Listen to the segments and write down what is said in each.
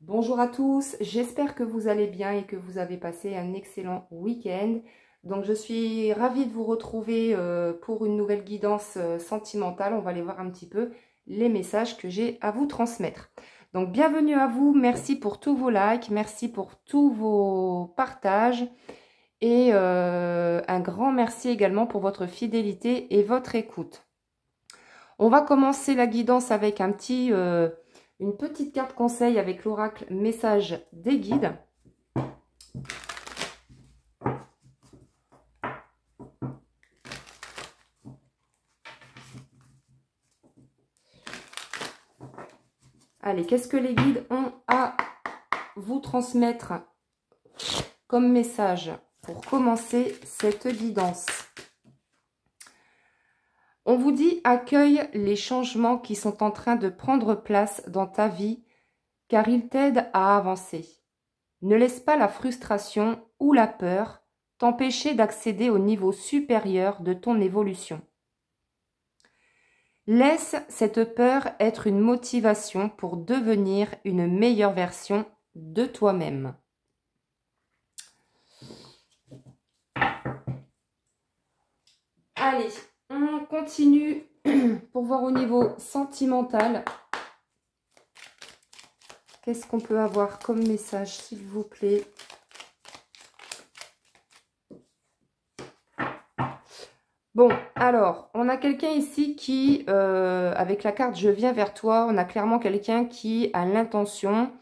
Bonjour à tous, j'espère que vous allez bien et que vous avez passé un excellent week-end. Donc je suis ravie de vous retrouver pour une nouvelle guidance sentimentale. On va aller voir un petit peu les messages que j'ai à vous transmettre. Donc bienvenue à vous, merci pour tous vos likes, merci pour tous vos partages. Et un grand merci également pour votre fidélité et votre écoute. On va commencer la guidance avec une petite carte conseil avec l'oracle message des guides. Allez, qu'est-ce que les guides ont à vous transmettre comme message pour commencer cette guidance? On vous dit, accueille les changements qui sont en train de prendre place dans ta vie, car ils t'aident à avancer. Ne laisse pas la frustration ou la peur t'empêcher d'accéder au niveau supérieur de ton évolution. Laisse cette peur être une motivation pour devenir une meilleure version de toi-même. Allez, on continue pour voir au niveau sentimental. Qu'est-ce qu'on peut avoir comme message, s'il vous plaît? Bon, alors, on a quelqu'un ici qui, avec la carte « Je viens vers toi », on a clairement quelqu'un qui a l'intention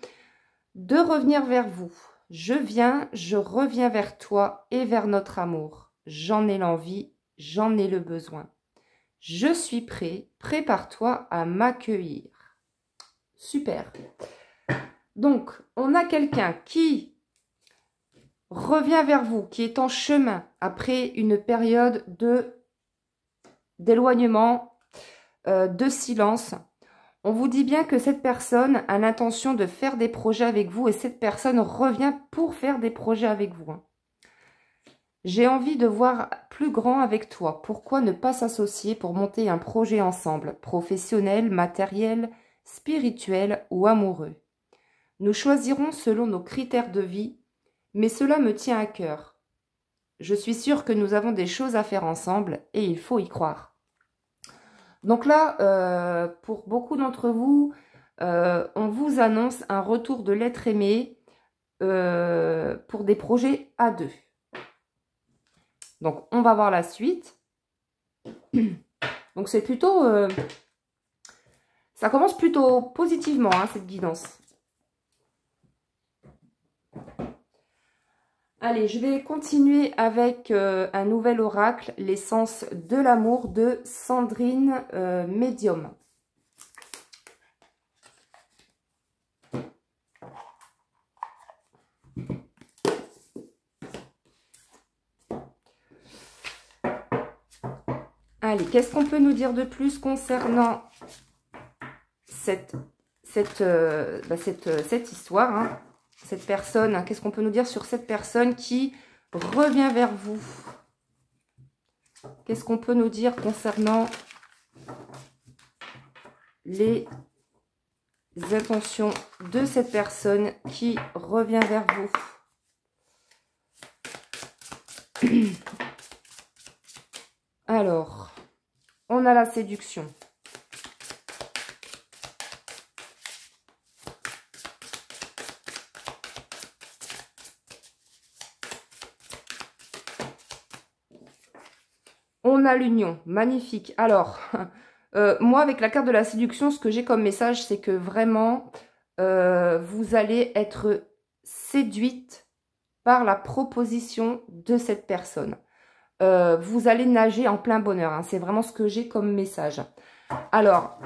de revenir vers vous. Je reviens vers toi et vers notre amour. J'en ai l'envie, j'en ai le besoin. Je suis prêt, prépare-toi à m'accueillir. Super. Donc, on a quelqu'un qui revient vers vous, qui est en chemin après une période d'éloignement, de silence. On vous dit bien que cette personne a l'intention de faire des projets avec vous et cette personne revient pour faire des projets avec vous. J'ai envie de voir plus grand avec toi. Pourquoi ne pas s'associer pour monter un projet ensemble, professionnel, matériel, spirituel ou amoureux? Nous choisirons selon nos critères de vie, mais cela me tient à cœur. Je suis sûre que nous avons des choses à faire ensemble et il faut y croire. Donc là, pour beaucoup d'entre vous, on vous annonce un retour de l'être aimé pour des projets à deux. Donc, on va voir la suite. Donc, c'est plutôt... ça commence plutôt positivement, hein, cette guidance. Allez, je vais continuer avec un nouvel oracle, l'essence de l'amour de Sandrine Médium. Allez, qu'est-ce qu'on peut nous dire de plus concernant cette histoire, hein, cette personne, hein, qu'est-ce qu'on peut nous dire sur cette personne qui revient vers vous? Qu'est-ce qu'on peut nous dire concernant les intentions de cette personne qui revient vers vous? Alors, on a la séduction. On a l'union, magnifique. Alors, moi avec la carte de la séduction, ce que j'ai comme message, c'est que vraiment, vous allez être séduite par la proposition de cette personne. Vous allez nager en plein bonheur, hein, c'est vraiment ce que j'ai comme message. Alors,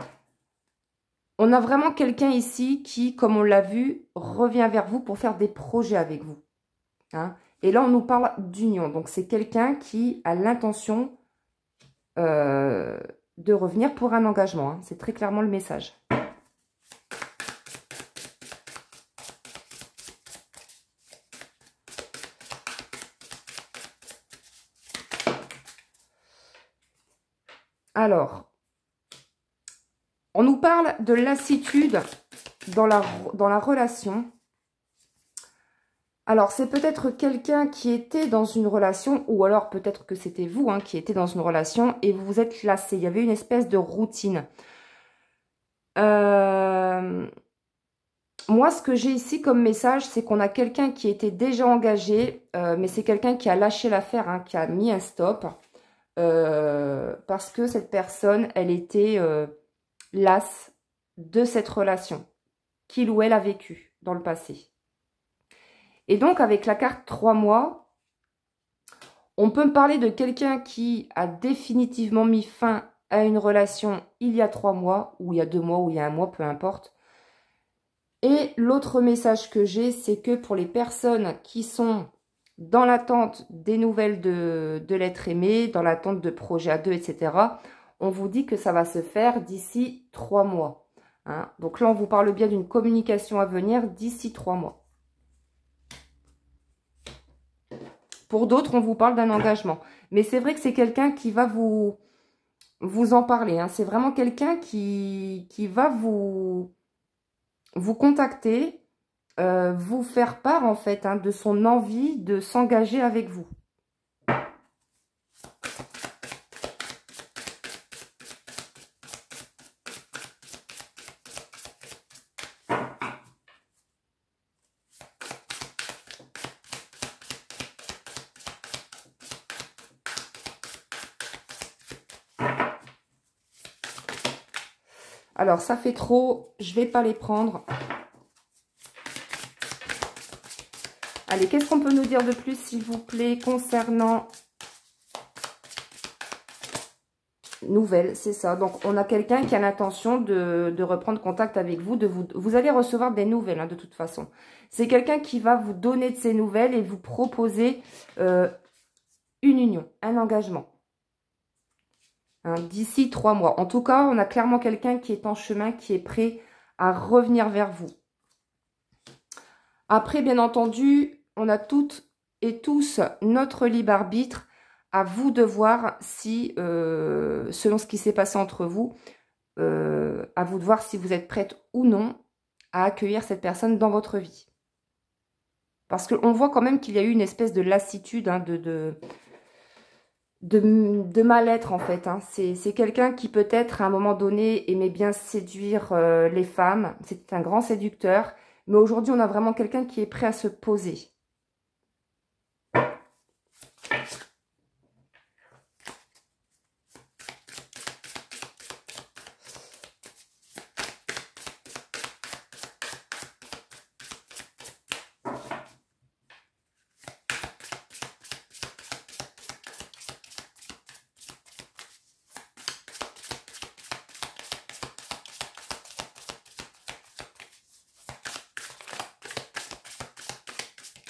on a vraiment quelqu'un ici qui, comme on l'a vu, revient vers vous pour faire des projets avec vous. Hein. Et là, on nous parle d'union. Donc, c'est quelqu'un qui a l'intention de revenir pour un engagement. Hein. C'est très clairement le message. Alors, on nous parle de lassitude dans la relation. Alors, c'est peut-être quelqu'un qui était dans une relation, ou alors peut-être que c'était vous hein, qui était dans une relation et vous vous êtes lassé. Il y avait une espèce de routine. Moi, ce que j'ai ici comme message, c'est qu'on a quelqu'un qui était déjà engagé, mais c'est quelqu'un qui a lâché l'affaire, hein, qui a mis un stop, parce que cette personne, elle était lasse de cette relation qu'il ou elle a vécue dans le passé. Et donc, avec la carte 3 mois, on peut me parler de quelqu'un qui a définitivement mis fin à une relation il y a 3 mois, ou il y a 2 mois, ou il y a 1 mois, peu importe. Et l'autre message que j'ai, c'est que pour les personnes qui sont dans l'attente des nouvelles de l'être aimé, dans l'attente de projets à deux, etc., on vous dit que ça va se faire d'ici 3 mois. Hein. Donc là, on vous parle bien d'une communication à venir d'ici 3 mois. Pour d'autres, on vous parle d'un engagement. Mais c'est vrai que c'est quelqu'un qui va vous en parler. Hein. C'est vraiment quelqu'un qui va vous contacter, vous faire part en fait hein, de son envie de s'engager avec vous. Alors, ça fait trop, je ne vais pas les prendre. Allez, qu'est-ce qu'on peut nous dire de plus, s'il vous plaît, concernant... Nouvelle, c'est ça. Donc, on a quelqu'un qui a l'intention de reprendre contact avec vous. Vous allez recevoir des nouvelles, hein, de toute façon. C'est quelqu'un qui va vous donner de ses nouvelles et vous proposer une union, un engagement. Hein, d'ici 3 mois. En tout cas, on a clairement quelqu'un qui est en chemin, qui est prêt à revenir vers vous. Après, bien entendu, on a toutes et tous notre libre arbitre. À vous de voir si, selon ce qui s'est passé entre vous, à vous de voir si vous êtes prête ou non à accueillir cette personne dans votre vie. Parce qu'on voit quand même qu'il y a eu une espèce de lassitude, hein, de mal-être en fait. Hein. C'est quelqu'un qui peut-être à un moment donné aimait bien séduire les femmes. C'était un grand séducteur. Mais aujourd'hui, on a vraiment quelqu'un qui est prêt à se poser.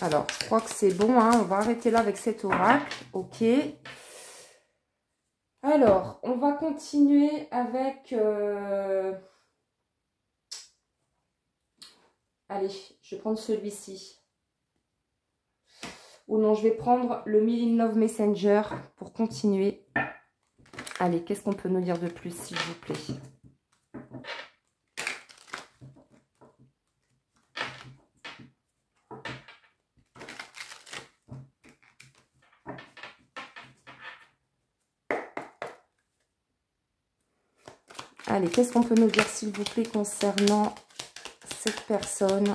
Alors, je crois que c'est bon, hein. On va arrêter là avec cet oracle. Ok. Alors, on va continuer avec... Allez, je vais prendre celui-ci. Ou non, je vais prendre le Million Love Messenger pour continuer. Allez, qu'est-ce qu'on peut nous dire de plus, s'il vous plaît ? Allez, qu'est-ce qu'on peut nous dire, s'il vous plaît, concernant cette personne ?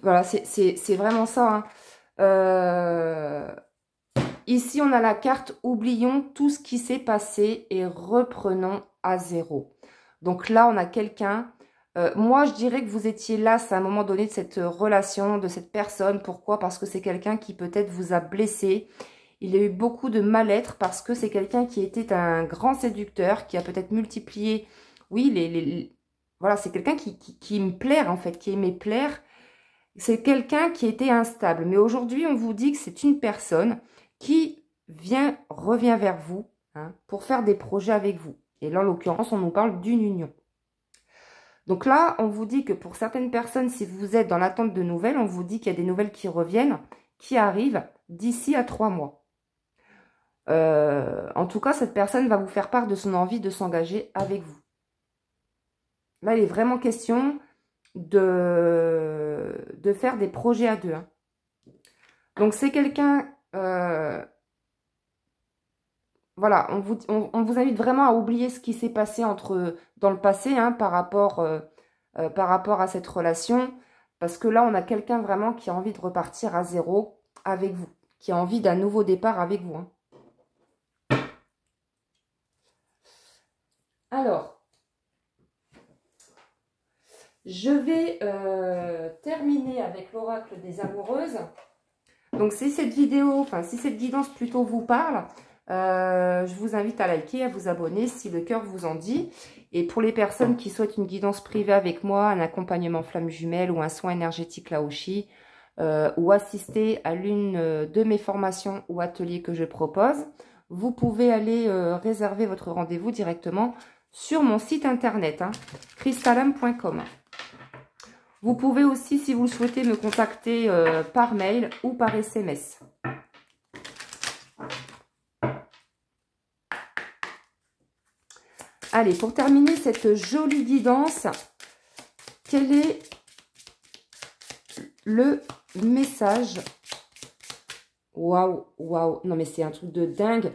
Voilà, c'est vraiment ça. Hein. Ici, on a la carte « Oublions tout ce qui s'est passé et reprenons à zéro ». Donc là, on a quelqu'un... moi, je dirais que vous étiez là à un moment donné de cette relation, de cette personne. Pourquoi? Parce que c'est quelqu'un qui peut-être vous a blessé. Il a eu beaucoup de mal-être parce que c'est quelqu'un qui était un grand séducteur, qui a peut-être multiplié... Oui, voilà, c'est quelqu'un qui aime plaire, en fait, qui aimait plaire. C'est quelqu'un qui était instable. Mais aujourd'hui, on vous dit que c'est une personne qui revient vers vous hein, pour faire des projets avec vous. Et là, en l'occurrence, on nous parle d'une union. Donc là, on vous dit que pour certaines personnes, si vous êtes dans l'attente de nouvelles, on vous dit qu'il y a des nouvelles qui reviennent, qui arrivent d'ici à 3 mois. En tout cas, cette personne va vous faire part de son envie de s'engager avec vous. Là, il est vraiment question de faire des projets à deux. Hein. Donc, c'est quelqu'un... voilà, on vous invite vraiment à oublier ce qui s'est passé dans le passé hein, par rapport à cette relation. Parce que là, on a quelqu'un vraiment qui a envie de repartir à zéro avec vous. Qui a envie d'un nouveau départ avec vous. Hein. Alors, je vais terminer avec l'oracle des amoureuses. Donc, si cette vidéo, enfin, si cette guidance plutôt vous parle, je vous invite à liker, à vous abonner si le cœur vous en dit. Et pour les personnes qui souhaitent une guidance privée avec moi, un accompagnement flamme jumelle ou un soin énergétique Laoshi, ou assister à l'une de mes formations ou ateliers que je propose, vous pouvez aller réserver votre rendez-vous directement sur mon site internet, hein, crystalame.com. Vous pouvez aussi, si vous le souhaitez, me contacter par mail ou par SMS. Allez, pour terminer cette jolie guidance, quel est le message? Waouh, waouh, non mais c'est un truc de dingue.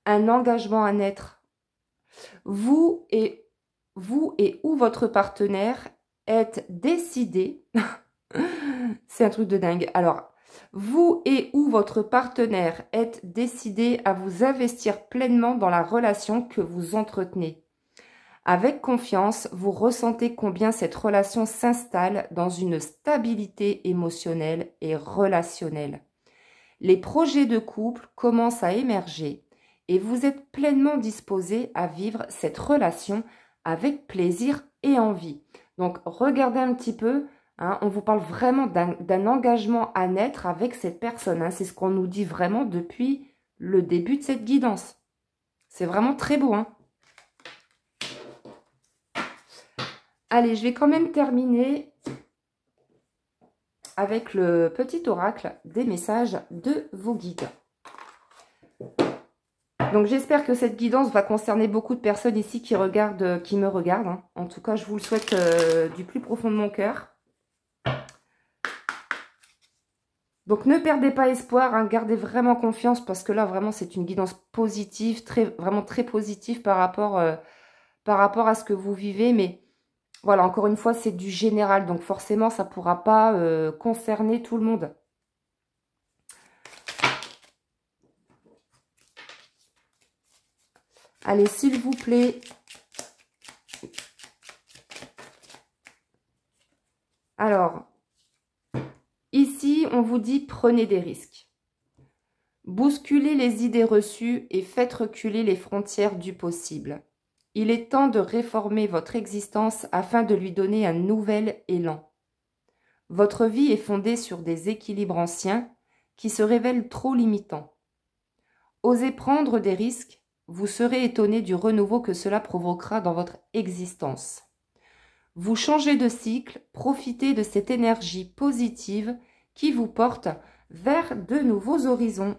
Un engagement à naître. Vous et ou votre partenaire êtes décidé. C'est un truc de dingue. Alors, vous et ou votre partenaire êtes décidé à vous investir pleinement dans la relation que vous entretenez. Avec confiance, vous ressentez combien cette relation s'installe dans une stabilité émotionnelle et relationnelle. Les projets de couple commencent à émerger et vous êtes pleinement disposé à vivre cette relation avec plaisir et envie. Donc, regardez un petit peu, hein, on vous parle vraiment d'un engagement à naître avec cette personne. Hein, c'est ce qu'on nous dit vraiment depuis le début de cette guidance. C'est vraiment très beau, hein. Allez, je vais quand même terminer avec le petit oracle des messages de vos guides. Donc, j'espère que cette guidance va concerner beaucoup de personnes ici qui me regardent. Hein. En tout cas, je vous le souhaite du plus profond de mon cœur. Donc, ne perdez pas espoir, hein, gardez vraiment confiance parce que là, vraiment, c'est une guidance positive, vraiment très positive par rapport à ce que vous vivez. Mais voilà, encore une fois, c'est du général, donc forcément, ça ne pourra pas concerner tout le monde. Allez, s'il vous plaît. Alors, ici, on vous dit prenez des risques. Bousculez les idées reçues et faites reculer les frontières du possible. Il est temps de réformer votre existence afin de lui donner un nouvel élan. Votre vie est fondée sur des équilibres anciens qui se révèlent trop limitants. Osez prendre des risques, vous serez étonné du renouveau que cela provoquera dans votre existence. Vous changez de cycle, profitez de cette énergie positive qui vous porte vers de nouveaux horizons.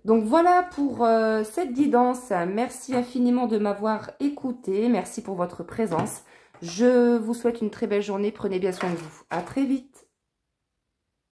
Donc voilà pour cette guidance. Merci infiniment de m'avoir écouté. Merci pour votre présence. Je vous souhaite une très belle journée. Prenez bien soin de vous. À très vite.